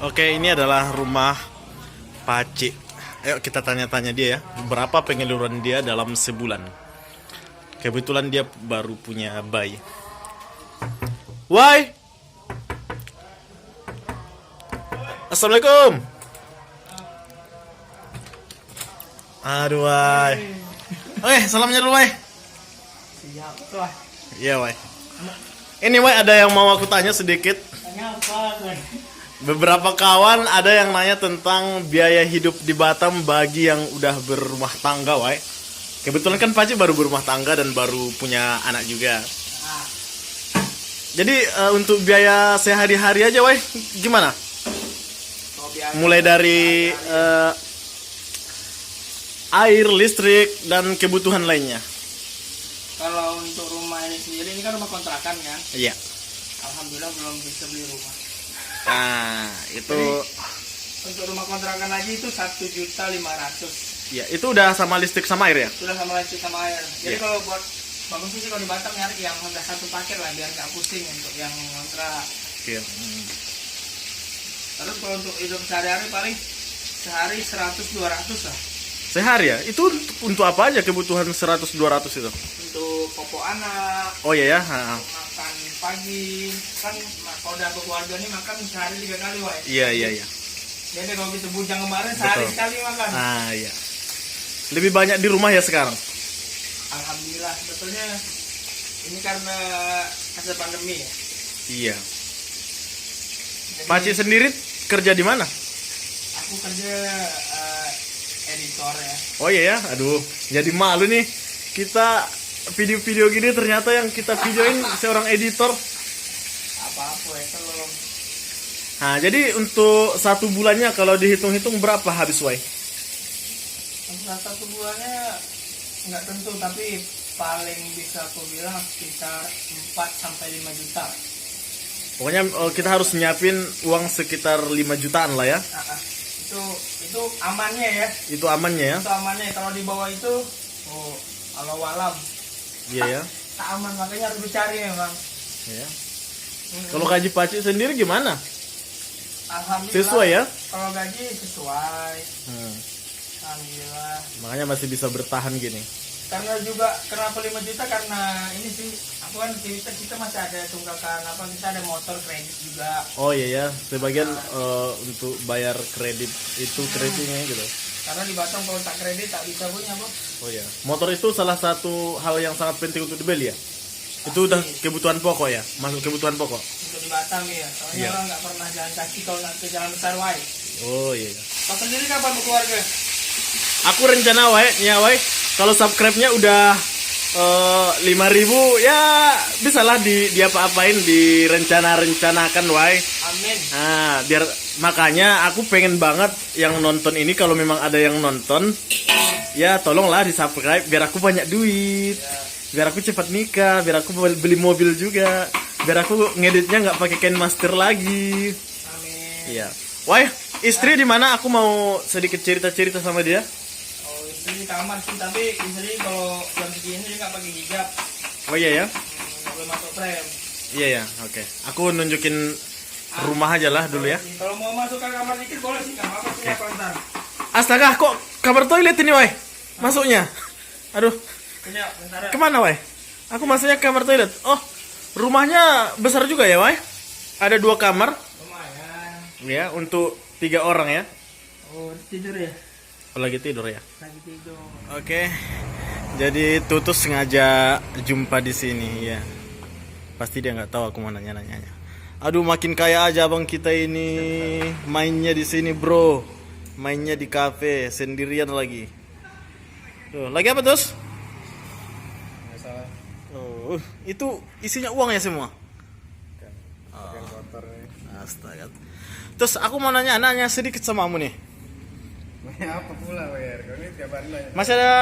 Oke, ini adalah rumah Paci. Ayo kita tanya-tanya dia ya, berapa pengeluaran dia dalam sebulan. Kebetulan dia baru punya bayi. Woi. Assalamualaikum. Aduh, woi. Oke, salamnya dulu, woi. Siap, tuh. Iya, woi. Ini, woi, ada yang mau aku tanya sedikit. Tanya apa, woi? Beberapa kawan ada yang nanya tentang biaya hidup di Batam bagi yang udah berumah tangga, woi. Kebetulan kan Paci baru berumah tangga dan baru punya anak juga. Nah, Jadi untuk biaya sehari-hari aja, woi, gimana? kalau biasa Mulai dari air, listrik, dan kebutuhan lainnya. kalau untuk rumah ini sendiri, ini kan rumah kontrakan kan. Iya. Alhamdulillah belum bisa beli rumah. Nah, itu Untuk rumah kontrakan aja itu 1.500.000. ya itu udah sama listrik sama air ya? Sudah sama listrik sama air. Jadi Iya. kalau buat bagus sih kalau di Batam nyari yang udah satu paket lah biar nggak pusing untuk yang kontrak. Iya. Terus kalau untuk hidup sehari-hari paling sehari 100-200 lah. Sehari ya? Itu untuk apa aja kebutuhan 100-200 itu? Untuk popok anak, Oh iya ya? Ha. makan pagi kan kalau udah berkeluarga nih makan sehari 3 kali wah. Iya, iya, iya. Jadi kalau gitu bujang kemarin sehari Betul. sekali makan. Ah, iya. Lebih banyak di rumah ya sekarang? Alhamdulillah sebetulnya ini karena masa pandemi ya. Iya. Jadi, Paci sendiri kerja di mana? aku kerja editor ya. Oh iya ya? Aduh, jadi malu nih. Kita video-video gini ternyata yang kita videoin seorang editor. Apa-apa ya kalau Nah, jadi untuk satu bulannya kalau dihitung-hitung berapa habis, wai? untuk satu bulannya nggak tentu tapi paling bisa aku bilang sekitar 4-5 juta. Pokoknya kita harus nyiapin uang sekitar 5 jutaan lah ya. Nah, itu amannya ya. Itu amannya ya. Itu amannya kalau di bawah itu oh kalau walam Iya ya. tak aman makanya harus dicari memang. Iya. Kalau gaji Paci sendiri gimana? Alhamdulillah Sesuai ya? kalau gaji sesuai. Hmm. Alhamdulillah Makanya masih bisa bertahan gini. karena juga kenapa 5 juta karena ini sih aku kan kita masih ada tunggakan apa kita ada motor kredit juga Oh iya ya, sebagian untuk bayar kredit itu kreditnya gitu. karena di Batam kalau tak kredit tak bisa punya bos. Oh iya. Motor itu salah satu hal yang sangat penting untuk dibeli ya. Itu udah kebutuhan pokok ya, masuk kebutuhan pokok. Untuk di Batam ya soalnya Iya. orang nggak pernah jalan kaki kalau nggak ke jalan besar wae. Oh iya. Kau sendiri kapan berkeluarga? Aku rencana wae, ya wae. Kalau subscribe-nya udah 5.000 ya bisalah di apa-apain direncanakan wae. Amin. Nah, biar makanya aku pengen banget yang nonton ini kalau memang ada yang nonton ya tolonglah di subscribe biar aku banyak duit. Biar aku cepat nikah, biar aku beli mobil juga. Biar aku ngeditnya nggak pakai Kinemaster lagi. Amin. Iya. Wah, istri di mana? Aku mau sedikit cerita-cerita sama dia. Oh istri di kamar sih tapi istri kalau jam segini dia nggak pakai hijab. Oh iya ya. Nggak boleh masuk frame. Iya ya, oke. Aku nunjukin rumah aja lah dulu ya. Kalau mau masuk ke kamar dikit boleh sih nggak apa-apa sih apa ntar. Astaga, kok kamar toilet ini, woi? Masuknya. Aduh, Punya bentar. kemana, woi? Aku masuknya ke kamar toilet. Oh, rumahnya besar juga ya, woi? Ada 2 kamar. Lumayan. Ya, untuk 3 orang ya. Oh tidur ya? Oh, lagi tidur ya. Lagi tidur. Oke. Jadi Tutus sengaja jumpa di sini ya. Pasti dia nggak tahu aku mau nanya-nanyanya. Aduh, makin kaya aja abang kita ini. Mainnya di sini, bro. Mainnya di kafe sendirian lagi. Tuh, lagi apa, Tus? Masalah Oh, itu isinya uang ya semua. pakai kotor nih. Astaga. Terus aku mau nanya sedikit sama kamu nih. Apa pula bayar? Kau ini tiap hari nanya. Masih ada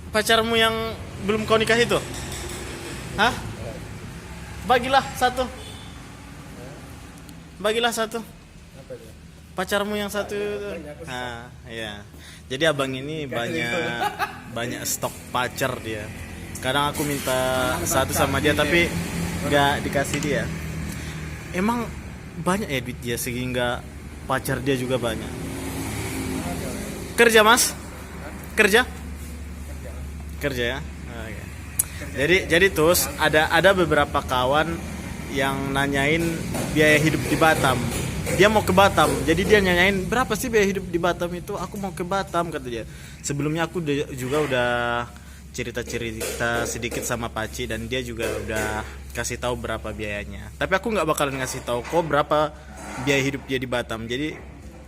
pacarmu yang belum kau nikah itu? Hah? Bagilah satu. Bagilah satu. Apa itu? Pacarmu yang satu itu. banyak, aku Nah, iya. Jadi abang ini banyak stok pacar dia. Kadang aku minta satu sama dia tapi nggak dikasih dia. Emang banyak ya duit dia sehingga pacar dia juga banyak. Kerja mas? Kerja? Kerja ya. Oke. Jadi terus ada beberapa kawan yang nanyain biaya hidup di Batam. Dia mau ke Batam, jadi dia nanyain berapa sih biaya hidup di Batam itu. Aku mau ke Batam kata dia. Sebelumnya aku juga udah cerita sedikit sama Paci dan dia juga udah kasih tahu berapa biayanya. Tapi aku nggak bakalan ngasih tahu kok berapa biaya hidup dia di Batam. Jadi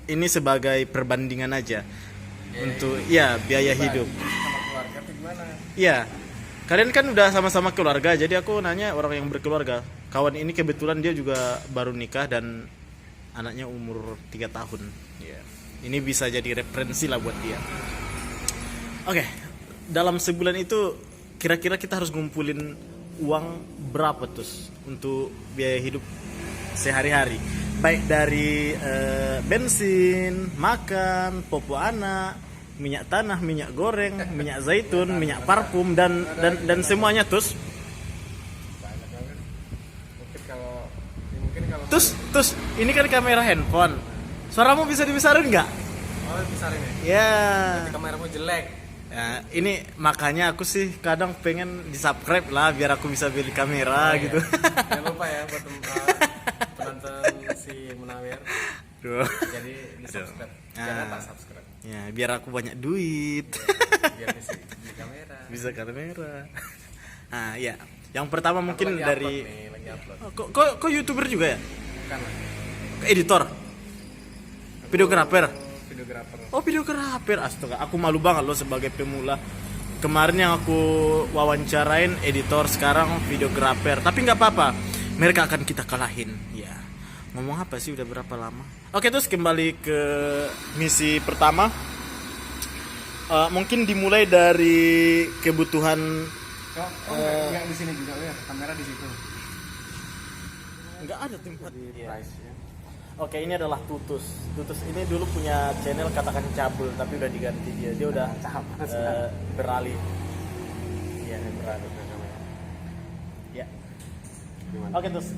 ini sebagai perbandingan aja untuk biaya hidup. Sama keluarga tuh gimana? Iya. Kalian kan udah sama-sama keluarga, jadi aku nanya orang yang berkeluarga. Kawan ini kebetulan dia juga baru nikah dan anaknya umur 3 tahun. Iya. Ini bisa jadi referensi lah buat dia. Oke. Dalam sebulan itu kira-kira kita harus ngumpulin uang berapa tuh untuk biaya hidup sehari-hari? Baik dari bensin, makan, popo anak, minyak tanah, minyak goreng, minyak zaitun, minyak parfum dan semuanya terus. Terus ini kan kamera handphone. Suaramu bisa dibesarin nggak? Oh, besarin ya? Ya. Nanti kameramu jelek. Ya, ini makanya aku sih kadang pengen di-subscribe lah biar aku bisa beli kamera gitu. Jangan lupa ya buat penonton si Munawir. Duh. Jadi di-subscribe. Jangan tak subscribe. Ya, biar aku banyak duit. Biar bisa beli kamera. Bisa kamera. Nah, ya. Yang pertama mungkin Lagi dari upload nih, lagi upload. kok YouTuber juga ya? Bukan lah. Editor. Videografer. Videografer. Oh, videografer. Astaga, aku malu banget loh sebagai pemula. Kemarin yang aku wawancarain editor, sekarang videografer. Tapi nggak apa-apa. Mereka akan kita kalahin. Ya. Ngomong apa sih udah berapa lama? Oke, terus kembali ke misi pertama. Mungkin dimulai dari kebutuhan. Enggak di sini juga ya, kamera di situ. Nggak ada tempat. Price ya. Oke, ini adalah Tutus. Tutus ini dulu punya channel katakan cabul, tapi udah diganti dia. Dia udah beralih. Iya, beralih ke kamera. Ya. Oke, terus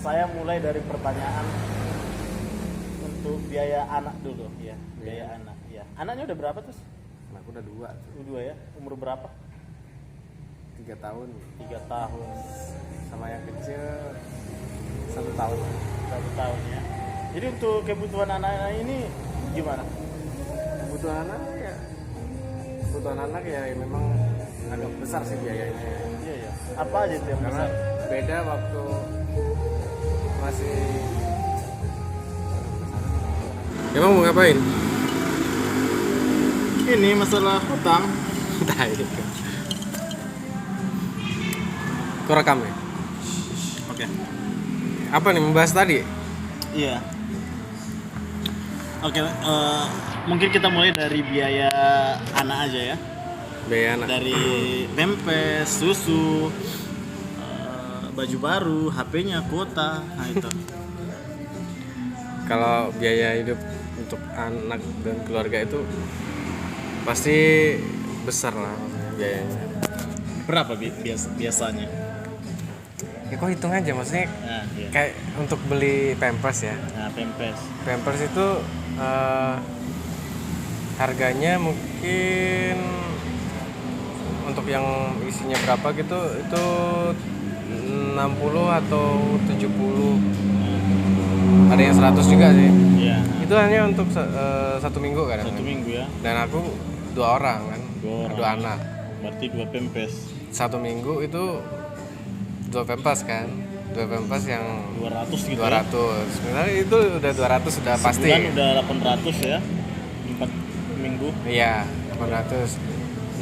saya mulai dari pertanyaan untuk biaya anak dulu, ya. Biaya anak, ya. Anaknya udah berapa terus? Anakku udah 2. Dua ya. Umur berapa? 3 tahun. 3 tahun. Sama yang kecil 1 tahun. 1 tahun ya. Jadi untuk kebutuhan anak-anak ini gimana? Kebutuhan anak ya memang agak besar sih biayanya. Iya ya. Apa aja itu yang Karena besar? beda waktu masih. Emang mau ngapain? Ini masalah hutang. Kau rekam ya? Oke. Apa nih membahas tadi? Iya. Oke, mungkin kita mulai dari biaya anak aja ya. Biaya anak. Dari pempes, susu, baju baru, HP-nya, kuota, nah itu. Kalau biaya hidup untuk anak dan keluarga itu pasti besar lah biayanya. Berapa biasanya? Ya kok hitung aja, maksudnya Nah, iya. kayak untuk beli pampers ya. Nah, pempes. Pampers itu harganya mungkin untuk yang isinya berapa gitu itu 60 atau 70. Ada yang 100 juga sih. Iya. Itu hanya untuk 1 minggu kan. 1 minggu ya. Dan aku 2 orang kan. 2 orang. 2 anak. Berarti 2 pempes. 1 minggu itu 2 pempas kan. 2 pempas yang 200 gitu 200. ya. Sebenarnya itu udah 200 sudah pasti. Sebulan udah 800 ya. 4 minggu. Iya, 800.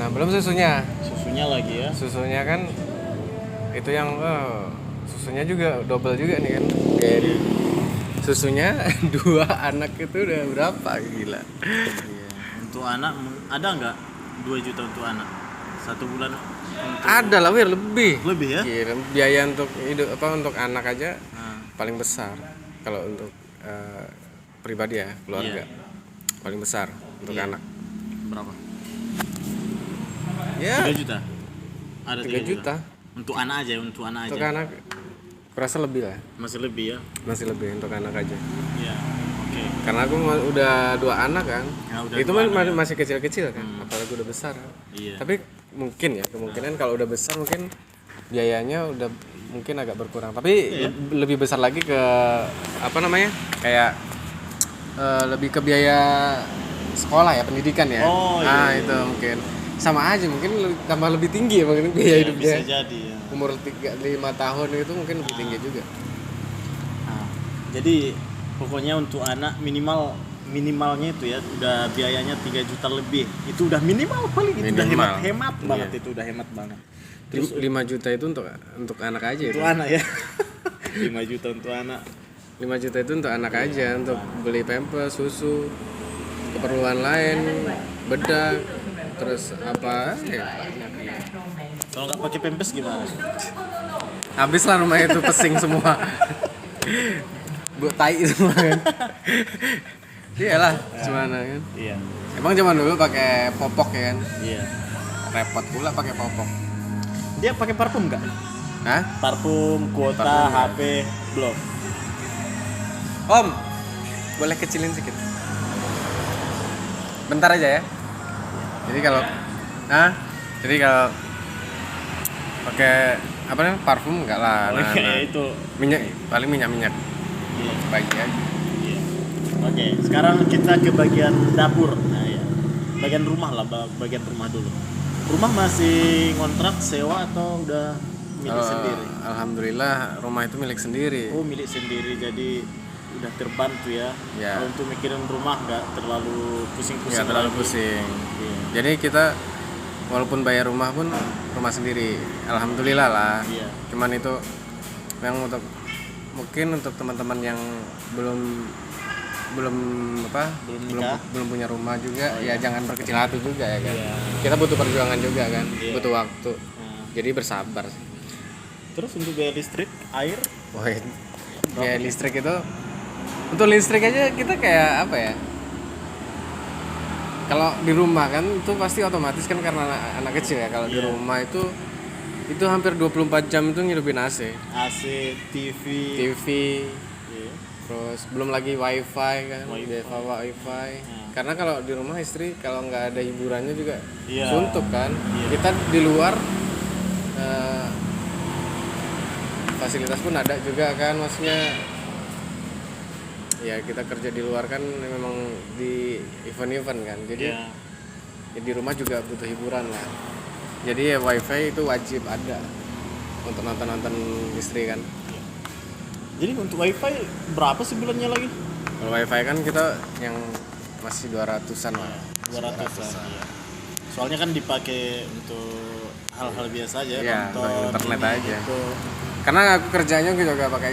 Nah, belum susunya. Susunya lagi ya. Susunya kan itu yang susunya juga double juga nih kan. Kayak susunya 2 anak itu udah berapa, gila. Iya. Untuk anak ada nggak 2 juta untuk anak? 1 bulan untuk... Ada lah, Wir, lebih. Lebih ya? Gila, biaya untuk hidup untuk anak aja Nah, paling besar. Kalau untuk pribadi ya, keluarga. Iya. Paling besar untuk Iya. anak. berapa? Ya, 3 juta. Ada 3 juta. Untuk anak aja, untuk anak Untuk aja. anak kurasa lebih lah, Masih lebih ya. masih lebih untuk anak aja. Iya. Oke. Karena aku udah 2 anak kan, Ya, udah itu 2 anak, ya. masih kecil-kecil kan, apalagi udah besar. Iya. Tapi mungkin ya kemungkinan kalau udah besar mungkin biayanya udah mungkin agak berkurang. Tapi lebih besar lagi ke apa namanya kayak lebih ke biaya sekolah ya, pendidikan ya. Oh, nah iya, itu mungkin sama aja, mungkin tambah lebih tinggi ya mungkin biaya Iya, hidupnya. bisa jadi ya. Umur 5 tahun itu mungkin lebih tinggi juga. Nah, jadi pokoknya untuk anak minimalnya itu ya udah biayanya 3 juta lebih. Itu udah minimal paling itu udah Minimal. hemat banget Iya. itu udah hemat banget. Terus 5 juta itu untuk anak aja Untuk itu. anak ya. 5 juta untuk anak. 5 juta itu untuk anak aja, untuk beli pampers, susu, keperluan lain, bedak, terus apa ya, Kalau nggak pakai pempes gimana? habis lah rumah itu pesing semua. Buat tai semua kan. Iyalah, gimana kan. Iya. Emang zaman dulu pakai popok ya kan. Iya. Repot pula pakai popok. Dia pakai parfum nggak? Hah? Parfum, kuota, Parfum, HP, belum. Om, boleh kecilin sedikit. Bentar aja ya. Jadi kalau pakai apa namanya parfum enggak lah. Nah, Itu. minyak paling minyak Iya. pagi aja. Iya. Oke, sekarang kita ke bagian dapur. Nah, ya. Bagian rumah lah, bagian rumah dulu. Rumah masih ngontrak, sewa atau udah milik sendiri? Alhamdulillah rumah itu milik sendiri. Oh, milik sendiri, jadi udah terbantu ya. Ya. Kalau untuk mikirin rumah nggak terlalu pusing-pusing. Nggak terlalu lagi. pusing. Iya. Jadi kita walaupun bayar rumah pun rumah sendiri. Alhamdulillah lah. Iya. Cuman itu yang mungkin untuk teman-teman yang belum nikah. belum punya rumah juga ya jangan berkecil hati juga ya kan. Iya. Kita butuh perjuangan juga kan, Iya. butuh waktu. Nah, Jadi bersabar sih. terus untuk biaya listrik, air, Wah, biaya listrik itu untuk listrik aja kita kayak apa ya? Kalau di rumah kan itu pasti otomatis kan karena anak kecil ya. Kalau di Iya. rumah itu hampir 24 jam itu ngidupin AC, AC, TV. TV, Iya. terus belum lagi wifi kan, Wifi. biaya wifi. Nah. Karena kalau di rumah istri kalau nggak ada hiburannya juga Iya. suntuk kan. Iya. Kita di luar fasilitas pun ada juga kan, maksudnya ya kita kerja di luar kan memang di event-event kan, jadi Iya. ya di rumah juga butuh hiburan lah. Jadi ya wifi itu wajib ada untuk nonton istri kan. Jadi untuk wifi berapa sebulannya lagi? Kalau wifi kan kita yang masih 200-an lah. 200-an. Iya. Soalnya kan dipakai untuk hal-hal biasa aja, Iya, nonton untuk internet ini, aja. itu. Karena aku kerjanya juga pakai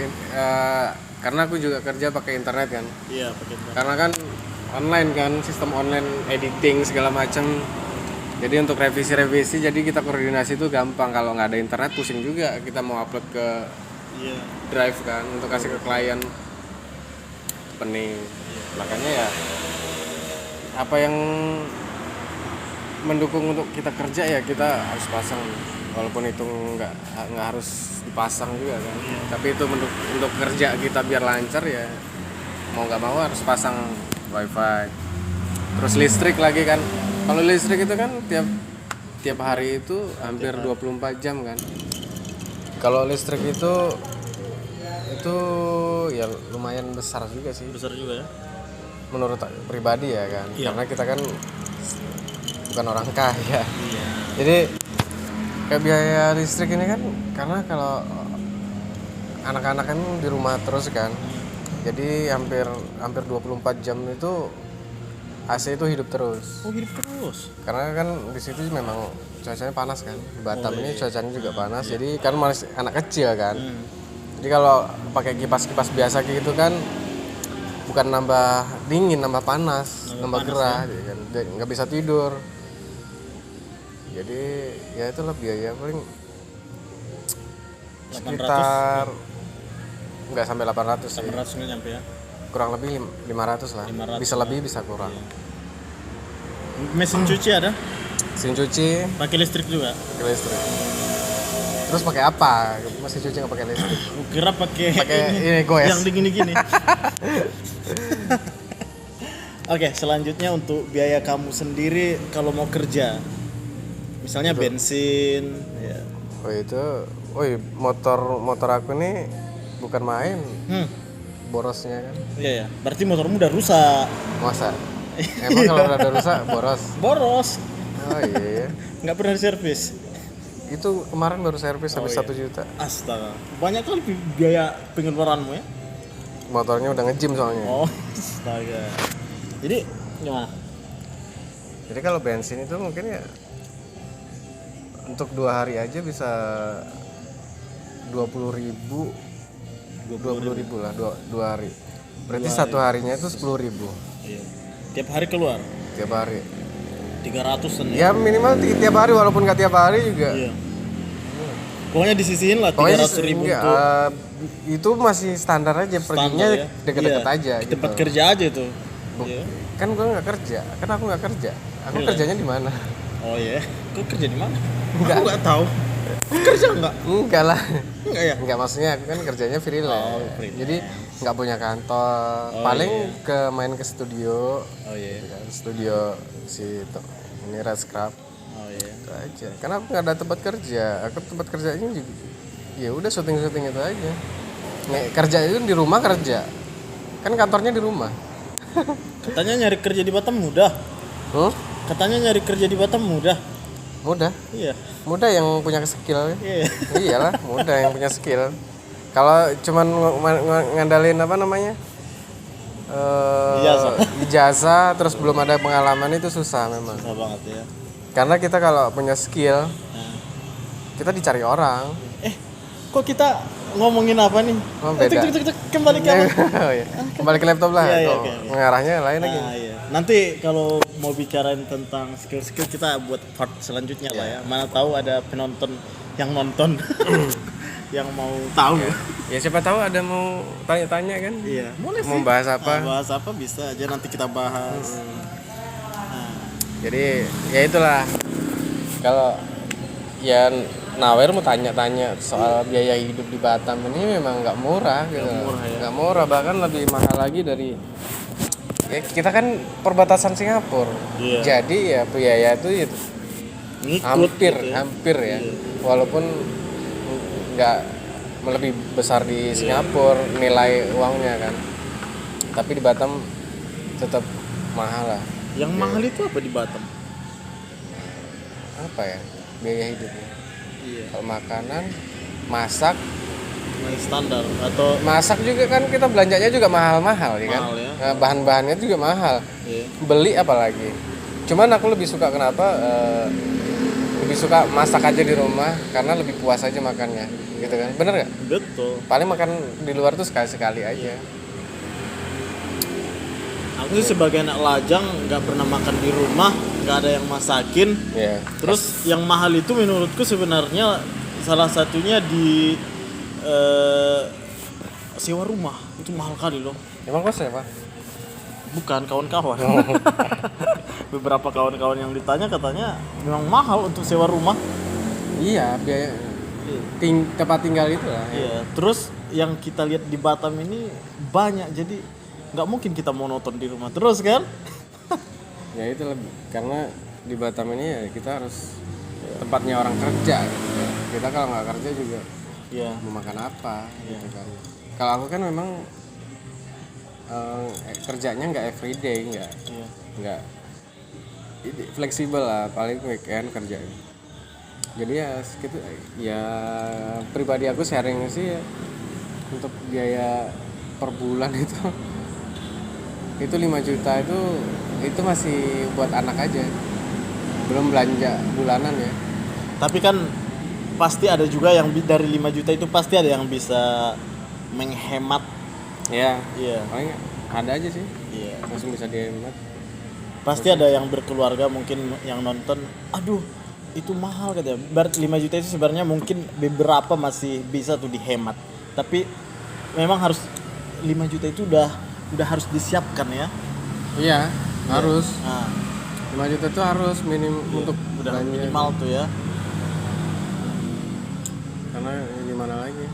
karena aku juga kerja pakai internet kan. Iya, pakai internet. Karena kan online kan, sistem online editing segala macam. Jadi untuk revisi jadi kita koordinasi itu gampang. Kalau nggak ada internet pusing juga kita mau upload ke Iya. drive kan untuk kasih ke klien. Pening. Makanya ya apa yang mendukung untuk kita kerja ya kita harus pasang, walaupun itu nggak harus dipasang juga kan. Tapi itu untuk kerja kita biar lancar ya mau nggak mau harus pasang wifi. Terus listrik lagi kan. Kalau listrik itu kan tiap hari itu hampir 24 jam kan. Kalau listrik itu ya lumayan besar juga sih Besar juga ya. menurut pribadi ya kan. Iya. Karena kita kan bukan orang kaya. Iya. Jadi kayak biaya listrik ini kan karena kalau anak-anak kan di rumah terus kan. Jadi hampir 24 jam itu AC itu hidup terus. Oh, hidup terus. Karena kan di situ memang cuacanya panas kan. Di Batam ini cuacanya juga panas. Jadi kan masih anak kecil kan. Jadi kalau pakai kipas-kipas biasa kayak gitu kan bukan nambah dingin, nambah panas, nambah gerah, jadi kan nggak bisa tidur. Jadi ya itulah biaya paling 800. sekitar nggak sampai 800 sih. 800 nggak nyampe ya. Kurang lebih 500 lah. 500 bisa lebih bisa kurang. Mesin cuci ada? Mesin cuci Pakai listrik juga? ke listrik. Terus pakai apa? Mesin cuci nggak pakai listrik? Kira pakai ini goes. yang gini-gini. Oke, selanjutnya untuk biaya kamu sendiri kalau mau kerja. Misalnya bensin, ya. Motor aku nih bukan main. Borosnya kan. Iya ya. Berarti motormu udah rusak. Masa? Emang kalau udah rusak boros? Boros. Oh iya. Nggak pernah diservis. Itu kemarin baru servis habis 1 juta. Astaga. Banyak kali biaya pengeluaranmu ya. Motornya udah nge-gym soalnya. Oh, astaga. Jadi gimana? Jadi kalau bensin itu mungkin ya untuk 2 hari aja bisa 20.000 lah 2 hari. Berarti 1 harinya itu 10.000. Iya. Tiap hari keluar? Tiap hari. 300-an Ya minimal tiap hari walaupun nggak tiap hari juga. Iya. Pokoknya disisihin lah 300.000 untuk itu masih standar aja, perginya ya? deket-deket Iya. aja. Di tempat gitu. kerja aja tuh. Iya. Kan gue nggak kerja, kan aku nggak kerja. Aku Iya. kerjanya di mana? Oh iya. Kau kerja di mana? Enggak. Aku nggak tahu. Kerja enggak? Enggak lah. Enggak ya? Enggak, maksudnya aku kan kerjanya freelance. freelance. Jadi nggak punya kantor. Paling main ke studio. Oh iya. Gitu kan. Studio ini Red Scrap. Oh iya. Itu aja. Karena aku nggak ada tempat kerja. Aku tempat kerjanya juga ya udah syuting itu aja. Kerja itu di rumah kerja. Kan kantornya di rumah. Katanya nyari kerja di Batam mudah. Katanya nyari kerja di Batam mudah. Mudah. Iya. Mudah yang punya skill. Iya. Iyalah, mudah yang punya skill. Kalau cuman ngandalin apa namanya? Ijazah terus belum ada pengalaman itu susah memang. Susah banget ya. Karena kita kalau punya skill, kita dicari orang. Kok kita ngomongin apa nih? Oh, beda. Kembali ke apa? Oh, iya. Kembali ke laptop lah. Iya, Kok oke. mengarahnya lain lagi. Iya. Nanti kalau mau bicarain tentang skill-skill kita buat part selanjutnya lah ya. Mana tahu ada penonton yang nonton yang mau tahu. Ya siapa tahu ada mau tanya-tanya kan? Iya. Boleh sih. Mau bahas apa? Bahas apa bisa aja nanti kita bahas. Jadi ya itulah. Kalau ya Nawer mau tanya-tanya soal biaya hidup di Batam ini memang nggak murah gitu. Nggak murah, bahkan lebih mahal lagi dari ya, kita kan perbatasan Singapura. Iya. Jadi ya biaya itu ya, Ngikut gitu ya. hampir ya. Walaupun nggak lebih besar di Singapura nilai uangnya kan. Tapi di Batam tetap mahal lah. Yang mahal itu apa di Batam? Apa ya? Biaya hidupnya. Iya. Kalau makanan, masak Standar atau masak juga kan kita belanjanya juga mahal-mahal ya kan. Mahal ya. Nah, bahan-bahannya juga mahal. iya. Beli apalagi. Cuman aku lebih suka kenapa? Lebih suka masak aja di rumah karena lebih puas aja makannya, gitu kan? Bener nggak? Betul. Paling makan di luar tuh sekali-sekali aja. Aku sih sebagai anak lajang nggak pernah makan di rumah, nggak ada yang masakin. Iya. Terus yang mahal itu menurutku sebenarnya salah satunya di sewa rumah itu mahal kali loh. Emang kosnya Pak? Bukan kawan-kawan. Beberapa kawan-kawan yang ditanya katanya memang mahal untuk sewa rumah. Iya, biaya tempat tinggal itu lah. Iya. Terus yang kita lihat di Batam ini banyak, jadi nggak mungkin kita monoton di rumah terus kan? Ya itu lebih karena di Batam ini ya kita harus tempatnya orang kerja gitu. Kita kalau nggak kerja juga Iya. mau makan apa gitu kan. Kalau aku kan memang kerjanya nggak everyday, nggak fleksibel lah, paling weekend kerjanya. Jadi ya gitu ya, pribadi aku sharing sih ya, untuk biaya per bulan itu 5 juta itu masih buat anak aja, belum belanja bulanan ya. Tapi kan pasti ada juga yang dari 5 juta itu pasti ada yang bisa menghemat. Ya, Iya. paling ada aja sih, Iya. langsung bisa dihemat. Pasti ada yang berkeluarga mungkin yang nonton, aduh itu mahal katanya. 5 juta itu sebenarnya mungkin beberapa masih bisa tuh dihemat. Tapi memang harus 5 juta itu udah harus disiapkan ya. Iya, harus. Nah, 5 juta itu harus minim untuk udah belanja. minimal tuh ya. karena gimana lagi.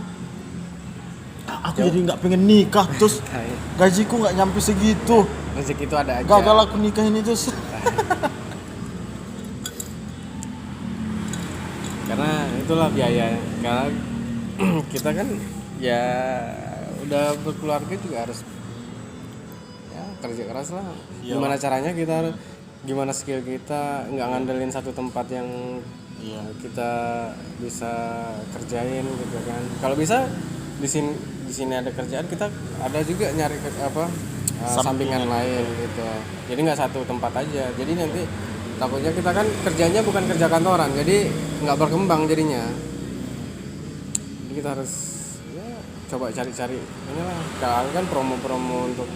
Aku jadi nggak pengen nikah terus gajiku nggak nyampe segitu. Rezeki itu ada aja. Gagal aku nikah ini terus. Karena itulah biaya. Karena kita kan ya udah berkeluarga juga harus ya kerja keras lah. Iya. Gimana caranya kita, gimana skill kita, nggak ngandelin satu tempat yang kita bisa kerjain gitu kan. Kalau bisa di sini ada kerjaan, kita ada juga nyari sampingan lain gitu. Jadi nggak satu tempat aja. Jadi nanti takutnya kita kan kerjanya bukan kerja kantoran, jadi nggak berkembang jadinya. Jadi kita harus ya coba cari-cari inilah. Kalau kan promo-promo untuk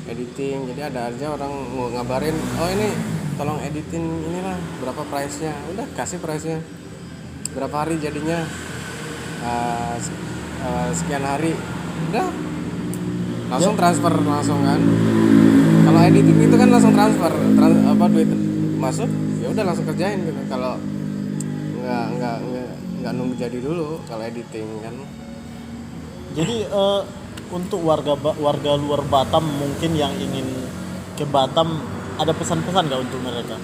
editing, jadi ada aja orang mau ngabarin, oh ini tolong editin inilah, berapa price-nya, udah kasih price-nya, berapa hari jadinya, sekian hari, udah langsung transfer langsung kan. Kalau editing itu kan langsung transfer, duit masuk ya udah langsung kerjain gitu. Kalau nggak nunggu jadi dulu kalau editing kan. Jadi untuk warga luar Batam mungkin yang ingin ke Batam, ada pesan-pesan nggak untuk mereka?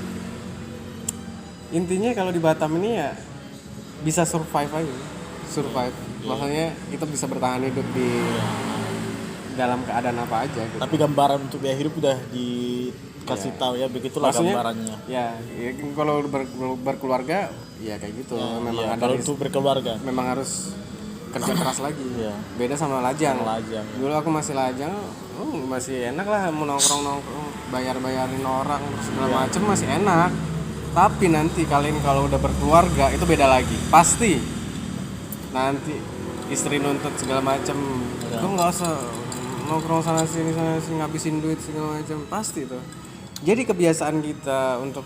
Intinya kalau di Batam ini ya bisa survive aja, survive. Maksudnya kita bisa bertahan hidup di dalam keadaan apa aja gitu. Tapi gambaran untuk biaya hidup udah dikasih tahu ya, begitulah Maksudnya, gambarannya. Ya kalau berkeluarga ya kayak gitu. Memang ada kalau untuk berkeluarga memang harus kerja keras lagi. Iya. Beda sama lajang. Dulu aku masih lajang, masih enak lah, mau nongkrong bayar-bayarin orang segala macem masih enak. Tapi nanti kalian kalau udah berkeluarga itu beda lagi. Pasti nanti istri nuntut segala macem. Kok nggak usah nongkrong sana sini ngabisin duit segala macam, pasti tuh. Jadi kebiasaan kita untuk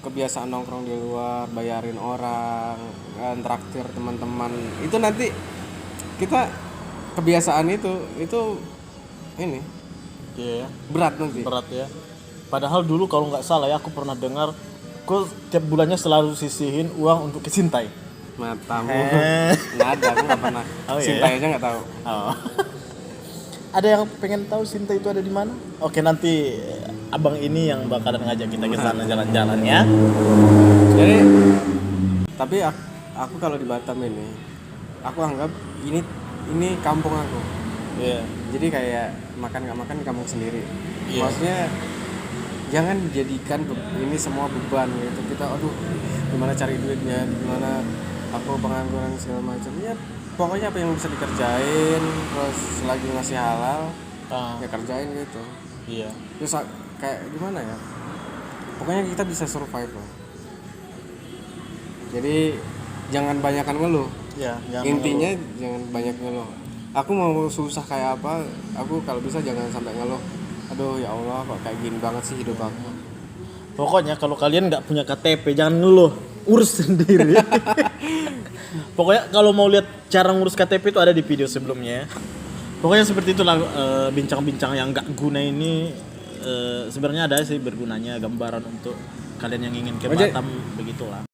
kebiasaan nongkrong di luar, bayarin orang, traktir teman-teman, itu nanti kita kebiasaan itu ini berat nanti. Berat ya. Padahal dulu kalau nggak salah ya, aku pernah dengar kok tiap bulannya selalu sisihin uang untuk kesintai. Matamu nggak ada, aku nggak pernah. Sintai aja nggak tahu. Ada yang pengen tahu Sinta itu ada di mana? Oke, nanti abang ini yang bakalan ngajak kita ke sana jalan-jalan ya. Jadi tapi aku kalau di Batam ini, aku anggap ini kampung aku. Iya. Jadi kayak makan nggak makan di kampung sendiri. Iya. Maksudnya jangan jadikan ini semua beban gitu. Kita gimana cari duitnya, gimana aku pengangguran segala macam. Ya pokoknya apa yang bisa dikerjain, terus selagi masih halal ya kerjain gitu. Iya. Terus kayak gimana ya, pokoknya kita bisa survive lah. Jadi jangan banyakan ngeluh ya, intinya ngeluh. Jangan banyak ngeluh. Aku mau susah kayak apa, aku kalau bisa jangan sampai ngeluh. Aduh ya Allah, kok kayak gini banget sih hidup aku. Pokoknya kalau kalian nggak punya KTP jangan ngeluh, urus sendiri. Pokoknya kalau mau lihat cara ngurus KTP itu ada di video sebelumnya. Pokoknya seperti itulah bincang-bincang yang nggak guna ini. Sebenarnya ada sih bergunanya, gambaran untuk kalian yang ingin ke Batam, begitulah.